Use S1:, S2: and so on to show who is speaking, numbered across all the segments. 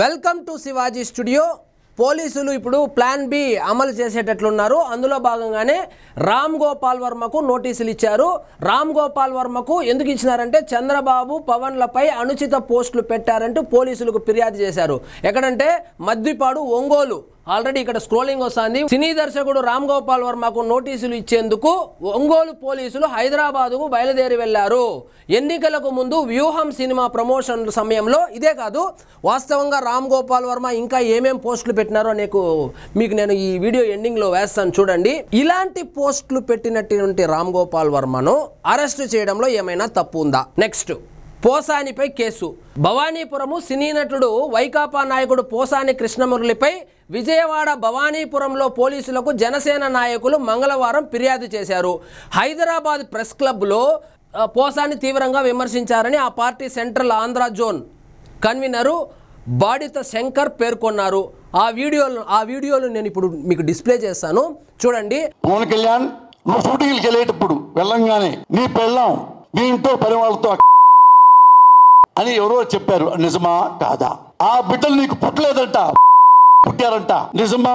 S1: Welcome to Shivaji studio. పోలీసులు ఇప్పుడు plan B అమలు చేసేటట్లున్నారు. అందులో భాగంగానే రామ్ గోపాల్ వర్మకు నోటీసులు ఇచ్చారు. రామ్ గోపాల్ వర్మకు ఎందుకు ఇచ్చినారంటే చంద్రబాబు పవన్లపై అనుచిత పోస్టులు పెట్టారంటూ పోలీసులకు ఫిర్యాదు చేశారు. ఎక్కడంటే మద్దిపాడు, ఒంగోలు. ఆల్రెడీ ఇక్కడ స్క్రోలింగ్ వస్తుంది. సినీ దర్శకుడు రామ్ గోపాల్ వర్మకు నోటీసులు ఇచ్చేందుకు ఒంగోలు పోలీసులు హైదరాబాదుకు బయలుదేరి వెళ్లారు. ఎన్నికలకు ముందు వ్యూహం సినిమా ప్రమోషన్ సమయంలో ఇదే కాదు, వాస్తవంగా రామ్ గోపాల్ వర్మ ఇంకా ఏమేం పోస్టులు పెట్టినారో మీకు నేను ఈ వీడియో ఎండింగ్ లో వేస్తాను చూడండి. ఇలాంటి పోస్టులు పెట్టినటువంటి రామ్ గోపాల్ వర్మను అరెస్టు చేయడంలో ఏమైనా తప్పు ఉందా? Next, పోసానిపై case. భవానీపురము సినీ నటుడు వైకాపా నాయకుడు పోసాని కృష్ణమురళిపై విజయవాడ భవానీపురంలో పోలీసులకు జనసేన నాయకులు మంగళవారం ఫిర్యాదు చేశారు. హైదరాబాద్ ప్రెస్ క్లబ్లో పోసాని తీవ్రంగా విమర్శించారని ఆ party central Andhra zone convener Badita Shankar పేర్కొన్నారు. ఆ వీడియోలు నేను ఇప్పుడు మీకు డిస్ప్లే చేస్తాను చూడండి.
S2: పవన్ కళ్యాణ్, నువ్వు షూటింగ్కి వెళ్ళేటప్పుడు వెళ్ళంగానే నీ పెళ్ళాం నీ ఇంట్లో పని వాళ్ళతో అని ఎవరో చెప్పారు, నిజమా కాదా? ఆ బిడ్డలు నీకు పుట్టలేదంట, పుట్టారంట, నిజమా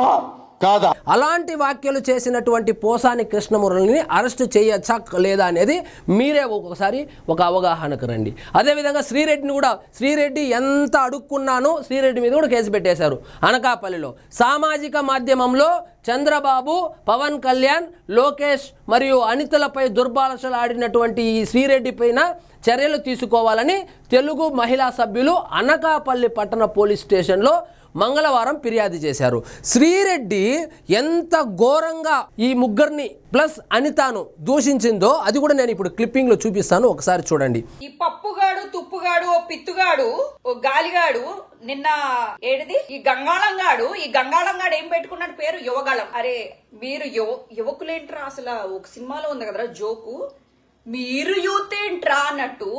S2: కాదా?
S1: అలాంటి వ్యాఖ్యలు చేసినటువంటి పోసాని కృష్ణమురళిని అరెస్టు చేయొచ్చా లేదా అనేది మీరే ఒకసారి ఒక అవగాహనకు రండి. అదేవిధంగా శ్రీరెడ్డిని కూడా, శ్రీరెడ్డి ఎంత అడుక్కున్నానో శ్రీరెడ్డి మీద కూడా కేసు పెట్టేశారు అనకాపల్లిలో. సామాజిక మాధ్యమంలో చంద్రబాబు, పవన్ కళ్యాణ్, లోకేష్ మరియు అనితలపై దుర్భాషలు ఆడినటువంటి ఈ శ్రీరెడ్డి పైన చర్యలు తీసుకోవాలని తెలుగు మహిళా సభ్యులు అనకాపల్లి పట్టణ పోలీస్ స్టేషన్లో మంగళవారం ఫిర్యాదు చేశారు. శ్రీరెడ్డి ఎంత ఘోరంగా ఈ ముగ్గురిని ప్లస్ అనితాను దూషించిందో అది కూడా నేను ఇప్పుడు క్లిప్పింగ్ లో చూపిస్తాను, ఒకసారి చూడండి.
S3: ఈ పప్పుగాడు, తుప్పుగాడు, ఓ పిత్తుగాడు, ఓ గాలిగాడు, నిన్న ఏడిది ఈ గంగాళంగాడు ఏం పెట్టుకున్నాడు పేరు? యువగాళం. అరే మీరు యువకులేంట్రా? అసలు ఒక సినిమాలో ఉంది కదరా జోకు, మీరు యూత్ ఏంట్రా అన్నట్టు.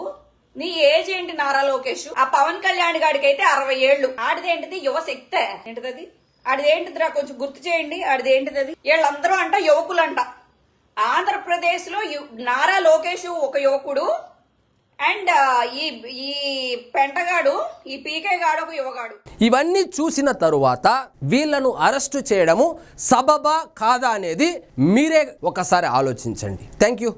S3: నీ ఏజ్ ఏంటి నారా లోకేష్? ఆ పవన్ కళ్యాణ్ గాడికి అయితే 60 ఏళ్లు. ఆడిదేంటిది? యువశక్తే ఏంటిది? ఆడిదేంటిదిరా కొంచెం గుర్తు చేయండి. ఆడిదేంటిది? వీళ్ళందరూ అంట యువకులంట. ఆంధ్రప్రదేశ్ లో నారా లోకేష్ ఒక యువకుడు, అండ్ ఈ పెంటగాడు, ఈ పీకే గాడు ఒక యువగాడు.
S1: ఇవన్నీ చూసిన తరువాత వీళ్ళను అరెస్టు చేయడము సబబా కాదా అనేది మీరే ఒకసారి ఆలోచించండి. Thank you.